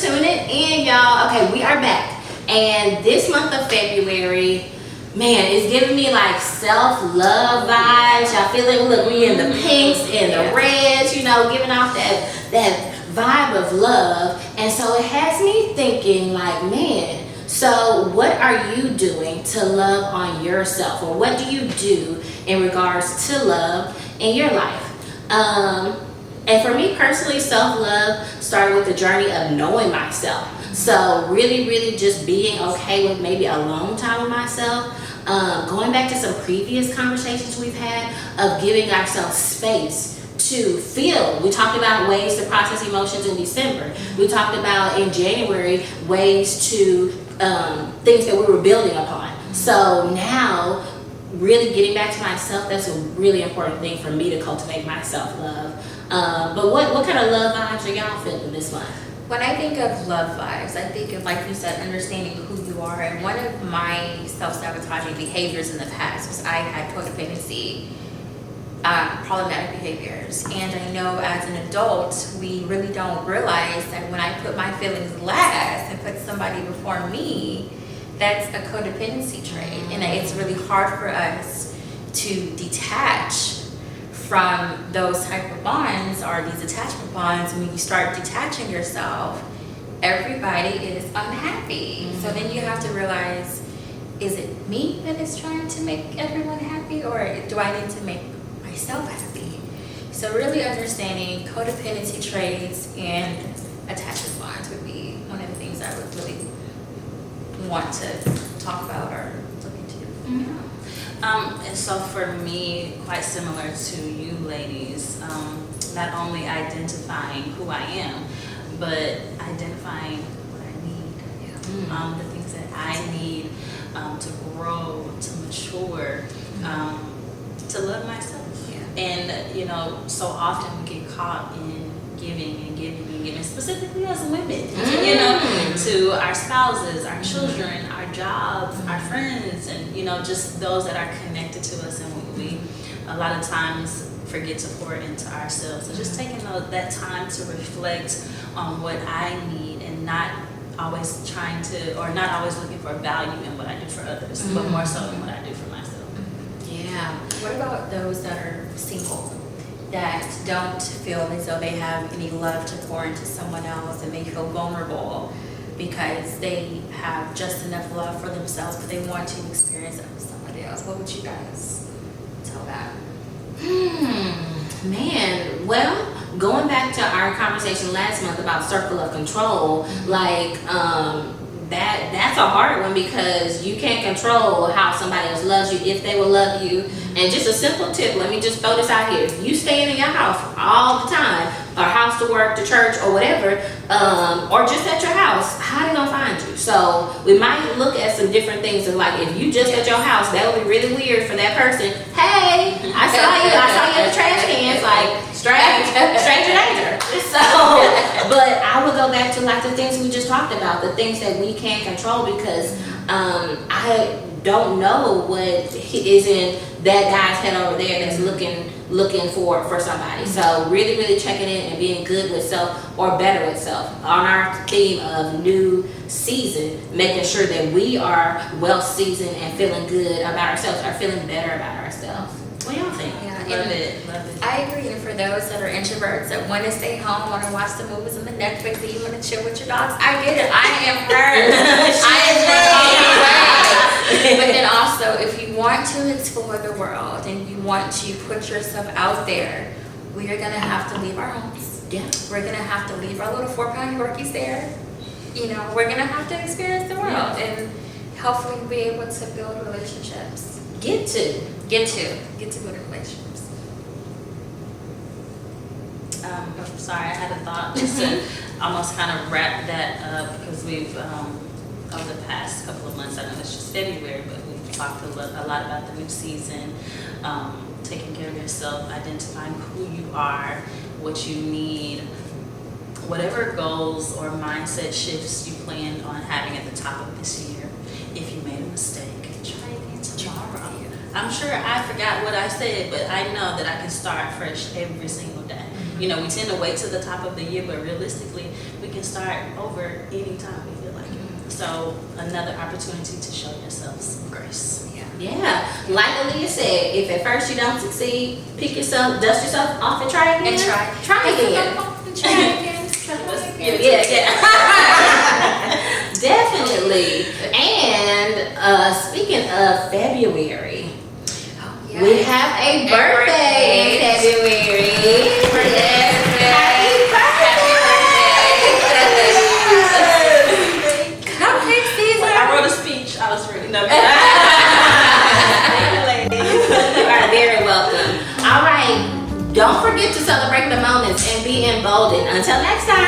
tuning in, y'all. Okay, we are back. And this month of February, man, it's giving me like self-love vibes. Y'all feel it? Look, we in the pinks and the reds, you know, giving off that vibe of love. And so it has me thinking like, man, so what are you doing to love on yourself? Or what do you do in regards to love in your life? And for me personally, self-love started with the journey of knowing myself. So really, really just being okay with maybe alone time with myself. Going back to some previous conversations we've had of giving ourselves space to feel. We talked about ways to process emotions in December. We talked about in January ways to things that we were building upon. So now really getting back to myself, that's a really important thing for me to cultivate my self-love. But what kind of love vibes are y'all feeling this month? When I think of love vibes, I think of, like you said, understanding who you are. And one of my self-sabotaging behaviors in the past was I had codependency, problematic behaviors. And I know as an adult, we really don't realize that when I put my feelings last and put somebody before me, that's a codependency trait. And it's really hard for us to detach from those type of bonds or these attachment bonds. When you start detaching yourself, everybody is unhappy. So then you have to realize, is it me that is trying to make everyone happy, or do I need to make myself happy? So really understanding codependency traits and attachment bonds would be one of the things I would really want to talk about or look into. Mm-hmm. And so for me, quite similar to you ladies, not only identifying who I am, but identifying what I need, the things that I need to grow, to mature, to love myself. Yeah. And, you know, so often we get caught in giving, specifically as women, you know, to our spouses, our children, our jobs, our friends, and, you know, just those that are connected to us. And we a lot of times forget to pour into ourselves. So just taking that time to reflect on what I need and not always trying to, or not always looking for value in what I do for others, but more so in what I do for myself. Yeah. What about those that are single, that don't feel as though they have any love to pour into someone else, and they feel vulnerable because they have just enough love for themselves, but they want to experience it with somebody else? What would you guys tell that? Man, well, going back to our conversation last month about circle of control, like that's a hard one, because you can't control how somebody else loves you, if they will love you. And just a simple tip, let me just throw this out here. If you staying in your house all the time, or house to work, to church, or whatever, or just at your house, how they gonna find you? So we might look at some different things of, like, if you just at your house, that would be really weird for that person. Hey, I saw you in the trash cans, like, stranger danger. So, but I would go back to like the things we just talked about, the things that we can't control, because I don't know what is in that guy's head over there that's looking for somebody. So really, really checking in and being good with self, or better with self. On our theme of new season, making sure that we are well seasoned and feeling good about ourselves, or feeling better about ourselves. What do y'all think? Yeah, Love it. I agree. And for those that are introverts that want to stay home, want to watch the movies and the Netflix, and you want to chill with your dogs, I get it. I am her. I am her. But then also, if you want to explore the world and you want to put yourself out there, we are going to have to leave our homes. Yeah. We're going to have to leave our little 4-pound Yorkies there. You know, we're going to have to experience the world, and hopefully be able to build relationships. Get to build relationships. Sorry, I had a thought just to almost kind of wrap that up, because we've, over the past couple of months, I know it's just February, but we've talked a lot about the new season, taking care of yourself, identifying who you are, what you need, whatever goals or mindset shifts you planned on having at the top of this year. If you made a mistake, try again tomorrow. I'm sure I forgot what I said, but I know that I can start fresh every single day. You know, we tend to wait to the top of the year, but realistically, we can start over anytime you feel like it. So another opportunity to show yourself some grace. Yeah, like Aaliyah said, if at first you don't succeed, pick yourself, dust yourself off and try again. And try. Try again. Yeah. Definitely. And speaking of February, we have a birthday in February. Happy birthday! Cupcake season. I wrote a speech. I was ready. No. You are very welcome. All right. Don't forget to celebrate the moments and be emboldened. Until next time.